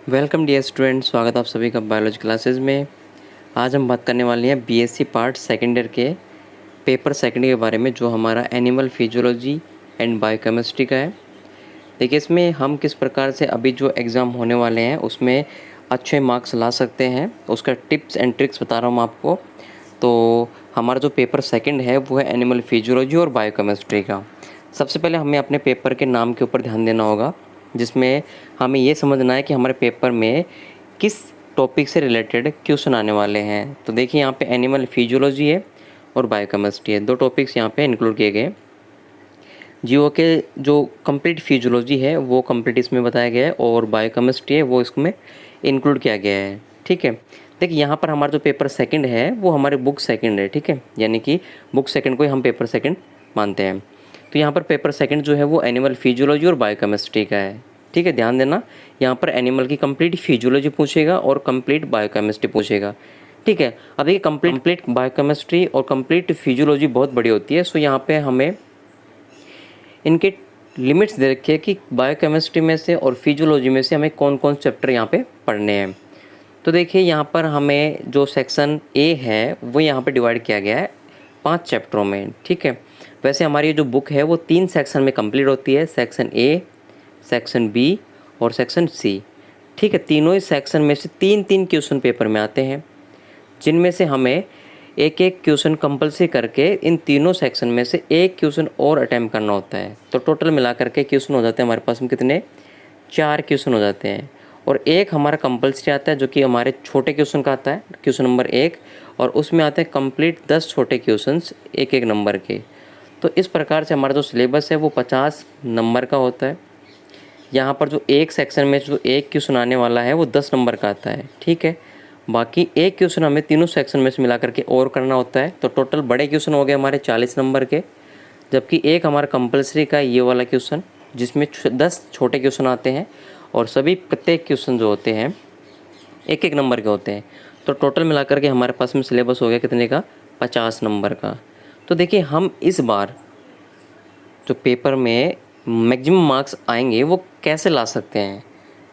Welcome dear student, स्वागत आप सभी का बायोलॉजी क्लासेस में। आज हम बात करने वाले हैं बीएससी पार्ट सेकेंड ईयर के पेपर सेकेंड के बारे में, जो हमारा एनिमल फिजियोलॉजी एंड बायोकेमिस्ट्री का है। देखिए, इसमें हम किस प्रकार से अभी जो एग्ज़ाम होने वाले हैं उसमें अच्छे मार्क्स ला सकते हैं, उसका टिप्स एंड ट्रिक्स बता रहा हूँ आपको। तो हमारा जो पेपर सेकेंड है वो है एनिमल फिजियोलॉजी और बायोकेमिस्ट्री का। सबसे पहले हमें अपने पेपर के नाम के ऊपर ध्यान देना होगा, जिसमें हमें ये समझना है कि हमारे पेपर में किस टॉपिक से रिलेटेड क्वेश्चन आने वाले हैं। तो देखिए, यहाँ पे एनिमल फिजियोलॉजी है और बायोकेमिस्ट्री है, दो टॉपिक्स यहाँ पे इंक्लूड किए गए। जीवों के जो कंप्लीट फिजियोलॉजी है वो कंप्लीट इसमें बताया गया है, और बायोकेमिस्ट्री है वो इसमें इंक्लूड किया गया है। ठीक है, देखिए यहाँ पर हमारा जो पेपर सेकंड है वो हमारे बुक सेकंड है। ठीक है, यानी कि बुक सेकंड को ही हम पेपर सेकंड मानते हैं। तो यहाँ पर पेपर सेकंड जो है वो एनिमल फिजियोलॉजी और बायोकेमिस्ट्री का है। ठीक है, ध्यान देना, यहाँ पर एनिमल की कंप्लीट फिजियोलॉजी पूछेगा और कंप्लीट बायोकेमिस्ट्री पूछेगा। ठीक है, अब देखिए कंप्लीट बायोकेमिस्ट्री और कंप्लीट फिजियोलॉजी बहुत बड़ी होती है। सो यहाँ पे हमें इनके लिमिट्स दे रखे हैं कि बायोकेमिस्ट्री में से और फिजियोलॉजी में से हमें कौन कौन चैप्टर यहाँ पे पढ़ने हैं। तो देखिए, यहाँ पर हमें जो सेक्शन ए है वो यहाँ पे डिवाइड किया गया है 5 चैप्टरों में। ठीक है, वैसे हमारी जो बुक है वो 3 सेक्शन में कंप्लीट होती है, सेक्शन ए, सेक्शन बी और सेक्शन सी। ठीक है, तीनों ही सेक्शन में से 3-3 क्वेश्चन पेपर में आते हैं, जिनमें से हमें एक एक क्वेश्चन कंपलसरी करके इन तीनों सेक्शन में से एक क्वेश्चन और अटैम्प्ट करना होता है। तो टोटल मिला करके क्वेश्चन हो जाते हैं हमारे पास में कितने, 4 क्वेश्चन हो जाते हैं। और एक हमारा कंपलसरी आता है जो कि हमारे छोटे क्वेश्चन का आता है, क्वेश्चन नंबर 1, और उसमें आते हैं कंप्लीट 10 छोटे क्वेश्चंस एक एक नंबर के। तो इस प्रकार से हमारा जो सिलेबस है वो 50 नंबर का होता है। यहाँ पर जो एक सेक्शन में जो एक क्वेश्चन आने वाला है वो 10 नंबर का आता है। ठीक है, बाकी एक क्वेश्चन हमें तीनों सेक्शन में से मिला करके और करना होता है। तो टोटल बड़े क्वेश्चन हो गए हमारे 40 नंबर के, जबकि एक हमारा कंपलसरी का ये वाला क्वेश्चन जिसमें 10 छोटे क्वेश्चन आते हैं, और सभी प्रत्येक क्वेश्चन जो होते हैं एक एक नंबर के होते हैं। तो टोटल मिला करके हमारे पास में सिलेबस हो गया कितने का, 50 नंबर का। तो देखिए, हम इस बार जो पेपर में मैक्सिमम मार्क्स आएंगे वो कैसे ला सकते हैं।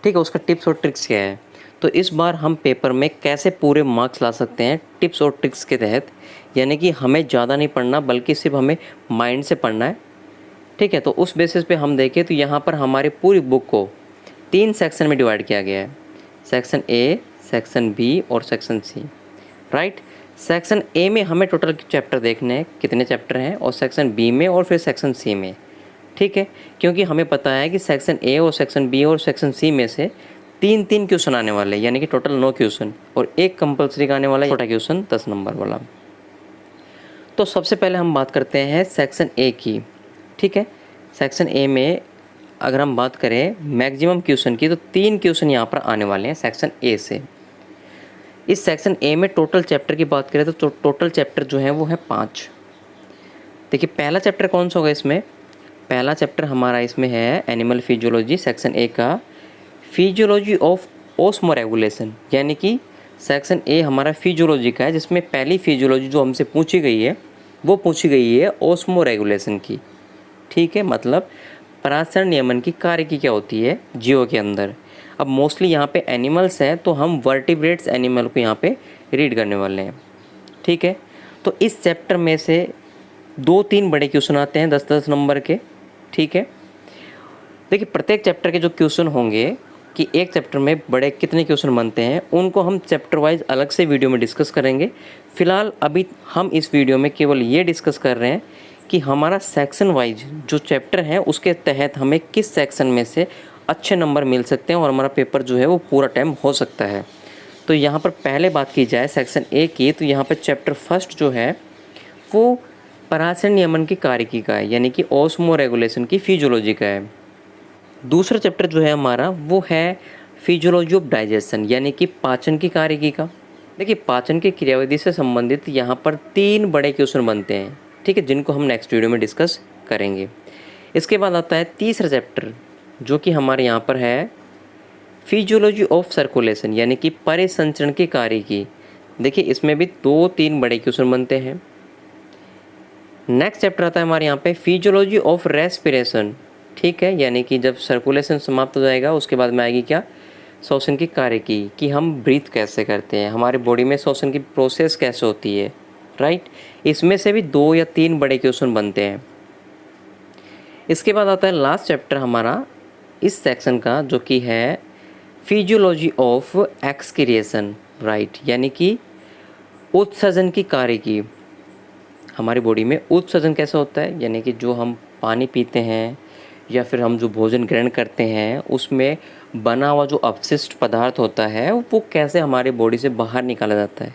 ठीक है, उसका टिप्स और ट्रिक्स क्या है। तो इस बार हम पेपर में कैसे पूरे मार्क्स ला सकते हैं टिप्स और ट्रिक्स के तहत, यानी कि हमें ज़्यादा नहीं पढ़ना बल्कि सिर्फ हमें माइंड से पढ़ना है। ठीक है, तो उस बेसिस पे हम देखें तो यहाँ पर हमारी पूरी बुक को 3 सेक्शन में डिवाइड किया गया है, सेक्शन ए, सेक्शन बी और section C. Right, section A में हमें टोटल चैप्टर देखने हैं कितने चैप्टर हैं, और सेक्शन बी में और फिर सेक्शन सी में। ठीक है, क्योंकि हमें पता है कि सेक्शन ए और सेक्शन बी और सेक्शन सी में से 3-3 क्वेश्चन आने वाले हैं, यानी कि टोटल 9 क्वेश्चन, और एक कंपलसरी का आने वाला छोटा क्वेश्चन 10 नंबर वाला। तो सबसे पहले हम बात करते हैं सेक्शन ए की। ठीक है, सेक्शन ए में अगर हम बात करें मैक्सिमम क्वेश्चन की, तो 3 क्वेश्चन यहाँ पर आने वाले हैं सेक्शन ए से। इस सेक्शन ए में टोटल चैप्टर की बात करें तो टोटल चैप्टर जो है वो है 5। देखिए, पहला चैप्टर कौन सा होगा इसमें, पहला चैप्टर हमारा इसमें है एनिमल फिजियोलॉजी, सेक्शन ए का फिजियोलॉजी ऑफ ऑस्मो रेगुलेशन, यानी कि सेक्शन ए हमारा फिजियोलॉजी का है, जिसमें पहली फिजियोलॉजी जो हमसे पूछी गई है वो पूछी गई है ऑस्मो रेगुलेशन की। ठीक है, मतलब परासरण नियमन की कार्यकी क्या होती है जीवों के अंदर। अब मोस्टली यहाँ पे एनिमल्स हैं, तो हम वर्टिब्रेट्स एनिमल को यहाँ पे रीड करने वाले हैं। ठीक है, तो इस चैप्टर में से 2-3 बड़े क्वेश्चन आते हैं 10-10 नंबर के। ठीक है, देखिए प्रत्येक चैप्टर के जो क्वेश्चन होंगे कि एक चैप्टर में बड़े कितने क्वेश्चन बनते हैं, उनको हम चैप्टर वाइज अलग से वीडियो में डिस्कस करेंगे। फिलहाल अभी हम इस वीडियो में केवल ये डिस्कस कर रहे हैं कि हमारा सेक्शन वाइज जो चैप्टर है उसके तहत हमें किस सेक्शन में से अच्छे नंबर मिल सकते हैं और हमारा पेपर जो है वो पूरा टाइम हो सकता है। तो यहाँ पर पहले बात की जाए सेक्शन ए की, तो यहाँ पर चैप्टर फर्स्ट जो है वो परासरण नियमन की कार्यकी का है, यानी कि ऑस्मो रेगुलेशन की फिजियोलॉजी का है। दूसरा चैप्टर जो है हमारा वो है फिजियोलॉजी ऑफ डाइजेशन, यानी कि पाचन की कार्यकी का। देखिए, पाचन की क्रियाविधि से संबंधित यहाँ पर 3 बड़े क्वेश्चन बनते हैं। ठीक है, जिनको हम नेक्स्ट वीडियो में डिस्कस करेंगे। इसके बाद आता है तीसरा चैप्टर, जो कि हमारे यहाँ पर है फिजियोलॉजी ऑफ सर्कुलेशन, यानी कि परिसंचरण की कार्यकी। देखिए, इसमें भी 2-3 बड़े क्वेश्चन बनते हैं। नेक्स्ट चैप्टर आता है हमारे यहाँ पे फिजियोलॉजी ऑफ रेस्पिरेशन। ठीक है, यानी कि जब सर्कुलेशन समाप्त हो जाएगा उसके बाद में आएगी क्या, श्वसन की कार्यकी कि हम ब्रीथ कैसे करते हैं, हमारे बॉडी में श्वसन की प्रोसेस कैसे होती है, राइट। इसमें से भी 2 या 3 बड़े क्वेश्चन बनते हैं। इसके बाद आता है लास्ट चैप्टर हमारा इस सेक्शन का, जो कि है फिजियोलॉजी ऑफ एक्सक्रिएशन, राइट, यानी कि उत्सर्जन की कार्यकी। हमारी बॉडी में उत्सर्जन कैसे होता है, यानी कि जो हम पानी पीते हैं या फिर हम जो भोजन ग्रहण करते हैं उसमें बना हुआ जो अपशिष्ट पदार्थ होता है वो कैसे हमारे बॉडी से बाहर निकाला जाता है।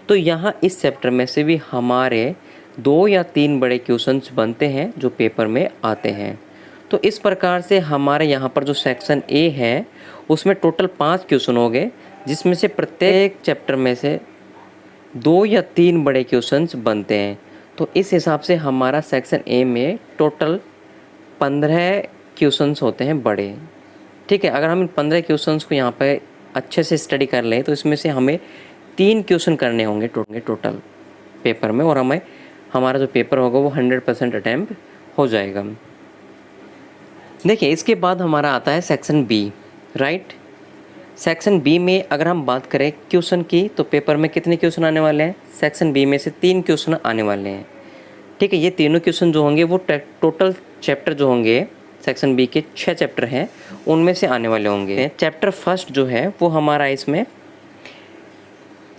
तो यहाँ इस चैप्टर में से भी हमारे 2 या 3 बड़े क्वेश्चंस बनते हैं जो पेपर में आते हैं। तो इस प्रकार से हमारे यहाँ पर जो सेक्शन ए है उसमें टोटल 5 क्वेश्चन हो गए, जिसमें से प्रत्येक चैप्टर में से 2 या 3 बड़े क्वेश्चंस बनते हैं। तो इस हिसाब से हमारा सेक्शन ए में टोटल 15 क्वेश्चंस होते हैं बड़े, ठीक है। अगर हम इन 15 क्वेश्चंस को यहाँ पे अच्छे से स्टडी कर लें तो इसमें से हमें 3 क्वेश्चन करने होंगे टोटल पेपर में, और हमारा जो पेपर होगा वो 100% अटैम्प्ट हो जाएगा। देखिए, इसके बाद हमारा आता है section B, right. Section B में अगर हम बात करें क्वेश्चन की तो पेपर में कितने क्वेश्चन आने वाले हैं, सेक्शन बी में से 3 क्वेश्चन आने वाले हैं, ठीक है। ये तीनों क्वेश्चन जो होंगे वो टोटल चैप्टर जो होंगे सेक्शन बी के 6 चैप्टर हैं उनमें से आने वाले होंगे। चैप्टर फर्स्ट जो है वो हमारा इसमें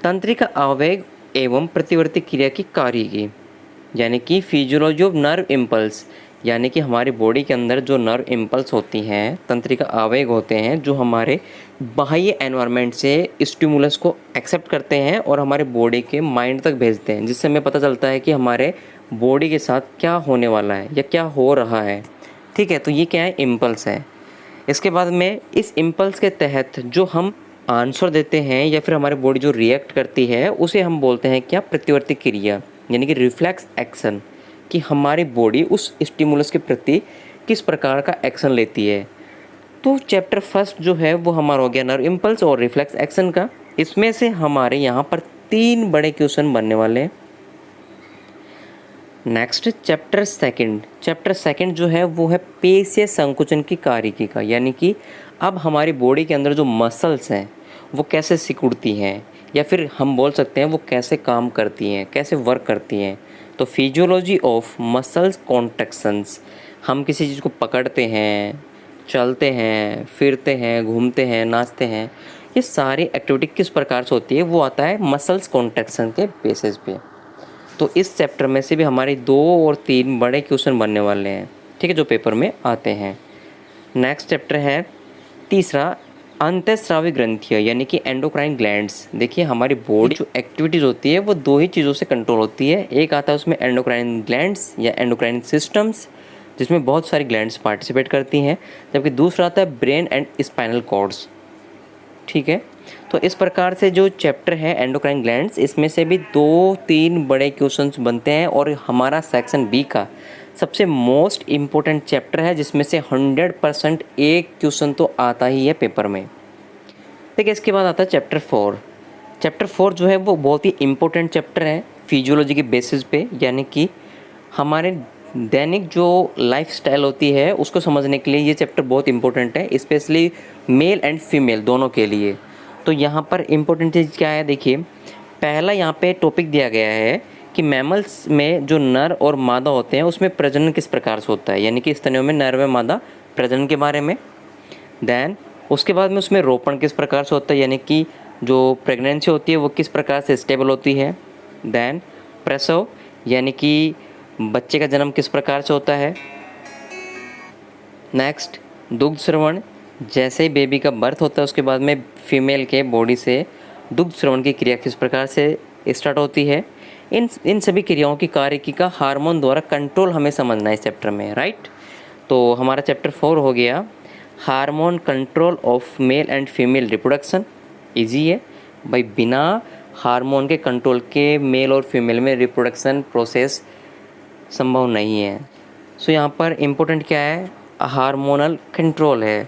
तंत्रिका आवेग एवं प्रतिवर्ती क्रिया की कार्यकी, यानी कि फिजियोलॉजी ऑफ नर्व इम्पल्स, यानी कि हमारी बॉडी के अंदर जो नर्व इम्पल्स होती हैं, तंत्रिका आवेग होते हैं जो हमारे बाह्य एनवायरनमेंट से स्टिमुलस को एक्सेप्ट करते हैं और हमारे बॉडी के माइंड तक भेजते हैं, जिससे हमें पता चलता है कि हमारे बॉडी के साथ क्या होने वाला है या क्या हो रहा है, ठीक है। तो ये क्या है, इम्पल्स है। इसके बाद में इस इम्पल्स के तहत जो हम आंसर देते हैं या फिर हमारी बॉडी जो रिएक्ट करती है उसे हम बोलते हैं क्या, प्रतिवर्ती क्रिया, यानी कि रिफ्लेक्स एक्शन, कि हमारी बॉडी उस स्टिमुलस के प्रति किस प्रकार का एक्शन लेती है। तो चैप्टर फर्स्ट जो है वो हमारा हो गया नर्व इम्पल्स और रिफ्लेक्स एक्शन का। इसमें से हमारे यहाँ पर 3 बड़े क्वेश्चन बनने वाले हैं। नेक्स्ट चैप्टर सेकंड जो है वो है पेशीय संकुचन की कार्यकी का, यानी कि अब हमारी बॉडी के अंदर जो मसल्स हैं वो कैसे सिकुड़ती हैं या फिर हम बोल सकते हैं वो कैसे काम करती हैं, कैसे वर्क करती हैं। तो फिजियोलॉजी ऑफ मसल्स कॉन्ट्रैक्शंस, हम किसी चीज़ को पकड़ते हैं, चलते हैं, फिरते हैं, घूमते हैं, नाचते हैं, ये सारी एक्टिविटी किस प्रकार से होती है वो आता है मसल्स कॉन्ट्रैक्शन के बेसिस पे। तो इस चैप्टर में से भी हमारे 2 और 3 बड़े क्वेश्चन बनने वाले हैं, ठीक है, जो पेपर में आते हैं। नेक्स्ट चैप्टर है तीसरा, अंतःस्रावी ग्रंथियाँ, यानी कि एंडोक्राइन ग्लैंड्स। देखिए, हमारी बॉडी जो एक्टिविटीज़ होती है वो 2 ही चीज़ों से कंट्रोल होती है। एक आता है उसमें एंडोक्राइन ग्लैंड्स या एंडोक्राइन सिस्टम्स, जिसमें बहुत सारी ग्लैंड्स पार्टिसिपेट करती हैं, जबकि दूसरा आता है ब्रेन एंड स्पाइनल कॉर्ड्स, ठीक है। तो इस प्रकार से जो चैप्टर है एंडोक्राइन ग्लैंड्स, इसमें से भी 2-3 बड़े क्वेश्चंस बनते हैं और हमारा सेक्शन बी का सबसे मोस्ट इम्पोर्टेंट चैप्टर है, जिसमें से 100% एक क्वेश्चन तो आता ही है पेपर में। देखिए, इसके बाद आता है चैप्टर 4 जो है वो बहुत ही इम्पोर्टेंट चैप्टर है फिजियोलॉजी के बेसिस पे, यानी कि हमारे दैनिक जो लाइफस्टाइल होती है उसको समझने के लिए ये चैप्टर बहुत इंपॉर्टेंट है, स्पेशली मेल एंड फीमेल दोनों के लिए। तो यहाँ पर इम्पोर्टेंट चीज़ क्या है, देखिए, पहला यहाँ पे टॉपिक दिया गया है कि मैमल्स में जो नर और मादा होते हैं उसमें प्रजनन किस प्रकार से होता है, यानी कि स्तनियों में नर व मादा प्रजनन के बारे में। देन उसके बाद में उसमें रोपण किस प्रकार से होता है, यानी कि जो प्रेगनेंसी होती है वो किस प्रकार से स्टेबल होती है। देन प्रसव, यानी कि बच्चे का जन्म किस प्रकार से होता है। नेक्स्ट दुग्ध श्रवण, जैसे ही बेबी का बर्थ होता है उसके बाद में फीमेल के बॉडी से दुग्ध श्रवण की क्रिया किस प्रकार से स्टार्ट होती है। इन सभी क्रियाओं की कार्यकी का हार्मोन द्वारा कंट्रोल हमें समझना है इस चैप्टर में, राइट। तो हमारा चैप्टर 4 हो गया hormone control of male and female reproduction. Easy है भाई, बिना हार्मोन के कंट्रोल के मेल और फीमेल में रिप्रोडक्शन प्रोसेस संभव नहीं है। सो यहाँ पर इम्पोर्टेंट क्या है, हार्मोनल कंट्रोल है।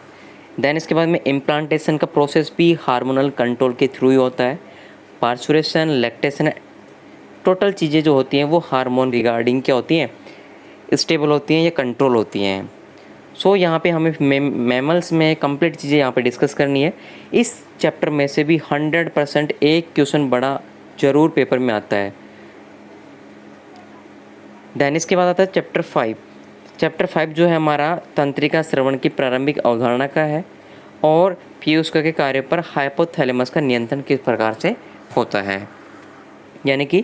देन इसके बाद में इम्प्लांटेशन का प्रोसेस भी हार्मोनल कंट्रोल के थ्रू ही होता है। पार्चुरेशन, लैक्टेशन, टोटल चीज़ें जो होती हैं वो हार्मोन रिगार्डिंग क्या होती हैं, स्टेबल होती हैं या कंट्रोल होती हैं। सो यहाँ पे हमें मैमल्स में कंप्लीट चीज़ें यहाँ पे डिस्कस करनी है। इस चैप्टर में से भी 100% एक क्वेश्चन बड़ा ज़रूर पेपर में आता है। देन इसके बाद आता है चैप्टर 5। चैप्टर 5 जो है हमारा तंत्रिका श्रवण की प्रारंभिक अवधारणा का है और पीयूष के कार्य पर हाइपोथैलेमस का नियंत्रण किस प्रकार से होता है, यानी कि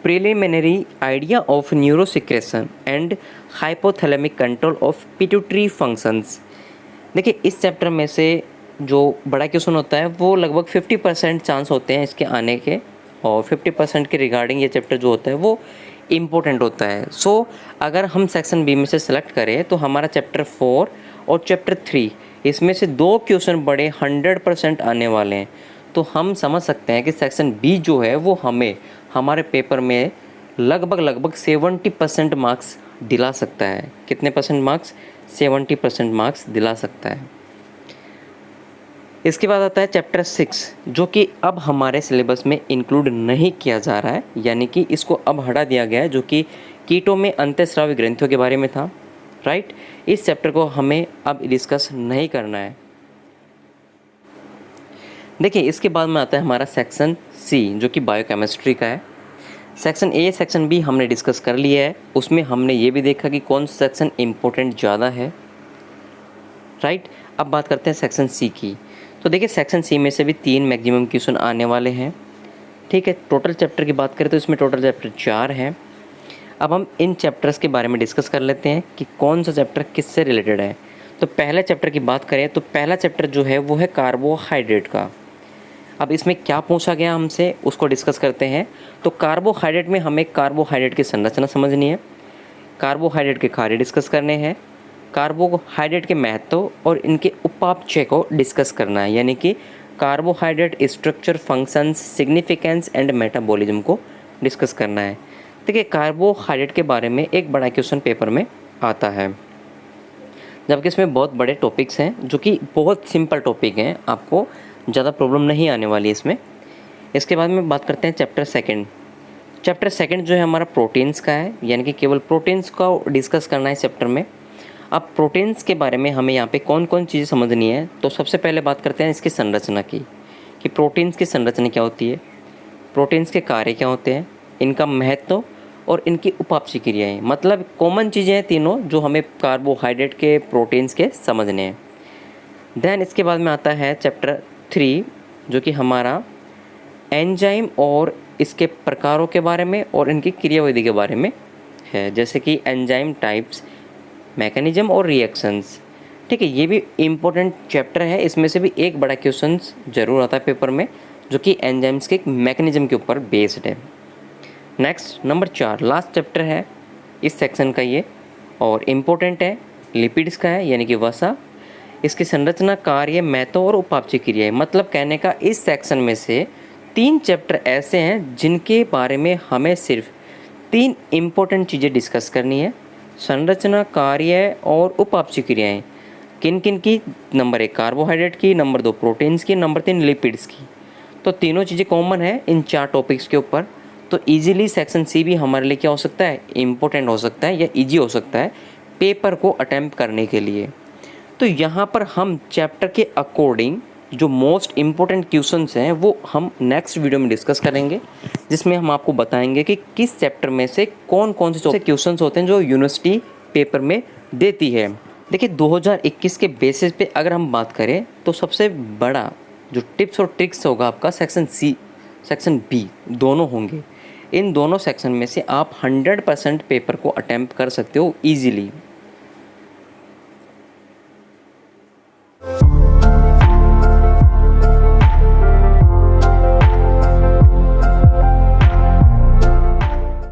preliminary idea of neurosecretion and hypothalamic control of pituitary functions. देखिए इस चैप्टर में से जो बड़ा क्वेश्चन होता है वो लगभग 50% चांस होते हैं इसके आने के, और 50% के रिगार्डिंग ये चैप्टर जो होता है वो इम्पोर्टेंट होता है। सो अगर हम सेक्शन बी में से सेलेक्ट करें तो हमारा चैप्टर 4 और चैप्टर 3 इसमें से 2 क्वेश्चन बड़े 100% आने वाले हैं। तो हम समझ सकते हैं कि सेक्शन बी जो है वो हमें हमारे पेपर में लगभग 70% मार्क्स दिला सकता है। कितने परसेंट मार्क्स? 70% मार्क्स दिला सकता है। इसके बाद आता है चैप्टर 6 जो कि अब हमारे सिलेबस में इंक्लूड नहीं किया जा रहा है, यानी कि इसको अब हटा दिया गया है, जो कि कीटों में अंतःस्रावी ग्रंथियों के बारे में था। राइट, इस चैप्टर को हमें अब डिस्कस नहीं करना है। देखिए इसके बाद में आता है हमारा सेक्शन सी जो कि बायोकेमिस्ट्री का है। सेक्शन ए सेक्शन बी हमने डिस्कस कर लिया है, उसमें हमने ये भी देखा कि कौन सा सेक्शन इम्पोर्टेंट ज़्यादा है। राइट, अब बात करते हैं सेक्शन सी की। तो देखिए सेक्शन सी में से भी 3 मैक्सिमम क्वेश्चन आने वाले हैं। ठीक है, टोटल चैप्टर की बात करें तो इसमें टोटल चैप्टर 4 हैं। अब हम इन चैप्टर्स के बारे में डिस्कस कर लेते हैं कि कौन सा चैप्टर किससे रिलेटेड है। तो पहले चैप्टर की बात करें तो पहला चैप्टर जो है वो है कार्बोहाइड्रेट का। अब इसमें क्या पूछा गया हमसे उसको डिस्कस करते हैं। तो कार्बोहाइड्रेट में हमें कार्बोहाइड्रेट की संरचना समझनी है, कार्बोहाइड्रेट के कार्य डिस्कस करने हैं, कार्बोहाइड्रेट के महत्व और इनके उपापचय को डिस्कस करना है, यानी कि carbohydrate structure, functions, significance and metabolism को डिस्कस करना है। देखिए कार्बोहाइड्रेट के बारे में एक बड़ा क्वेश्चन पेपर में आता है, जबकि इसमें बहुत बड़े टॉपिक्स हैं जो कि बहुत सिंपल टॉपिक हैं, आपको ज़्यादा प्रॉब्लम नहीं आने वाली इसमें। इसके बाद में बात करते हैं चैप्टर सेकंड। चैप्टर सेकंड जो है हमारा प्रोटीन्स का है, यानी कि केवल प्रोटीन्स का डिस्कस करना है इस चैप्टर में। अब प्रोटीन्स के बारे में हमें यहाँ पे कौन कौन चीज़ें समझनी है। तो सबसे पहले बात करते हैं इसकी संरचना की, कि प्रोटीन्स की संरचना क्या होती है, प्रोटीन्स के कार्य क्या होते हैं, इनका महत्व और इनकी उपापचय क्रियाएँ। मतलब कॉमन चीज़ें हैं तीनों जो हमें कार्बोहाइड्रेट के, प्रोटीन्स के समझने हैं। देन इसके बाद में आता है चैप्टर 3 जो कि हमारा एंजाइम और इसके प्रकारों के बारे में और इनकी क्रियाविधि के बारे में है, जैसे कि एंजाइम टाइप्स, मैकेनिज्म और रिएक्शंस। ठीक है, ये भी इम्पोर्टेंट चैप्टर है। इसमें से भी एक बड़ा क्वेश्चन ज़रूर आता है पेपर में जो कि एंजाइम्स के मैकेनिज्म के ऊपर बेस्ड है। नेक्स्ट नंबर 4 लास्ट चैप्टर है इस सेक्शन का ये, और इम्पोर्टेंट है, लिपिड्स का है, यानी कि वसा, इसकी संरचना, कार्य, महत्व और उपापचय क्रियाएं। मतलब कहने का इस सेक्शन में से 3 चैप्टर ऐसे हैं जिनके बारे में हमें सिर्फ 3 इम्पोर्टेंट चीज़ें डिस्कस करनी है, संरचना, कार्य और उपापचय क्रियाएं। किन किन की? नंबर 1 कार्बोहाइड्रेट की, नंबर 2 प्रोटीन्स की, नंबर 3 लिपिड्स की। तो तीनों चीज़ें कॉमन है इन 4 टॉपिक्स के ऊपर। तो ईजिली सेक्शन सी भी हमारे लिए क्या हो सकता है, इम्पोर्टेंट हो सकता है या ईजी हो सकता है पेपर को अटैम्प्ट करने के लिए। तो यहाँ पर हम चैप्टर के अकॉर्डिंग जो मोस्ट इम्पोर्टेंट क्वेश्चंस हैं वो हम नेक्स्ट वीडियो में डिस्कस करेंगे, जिसमें हम आपको बताएंगे कि किस चैप्टर में से कौन कौन से क्वेश्चंस होते हैं जो यूनिवर्सिटी पेपर में देती है। देखिए 2021 के बेसिस पे अगर हम बात करें तो सबसे बड़ा जो टिप्स और ट्रिक्स होगा आपका सेक्शन सी, सेक्शन बी दोनों होंगे। इन दोनों सेक्शन में से आप 100% पेपर को अटैम्प्ट कर सकते हो ईजिली।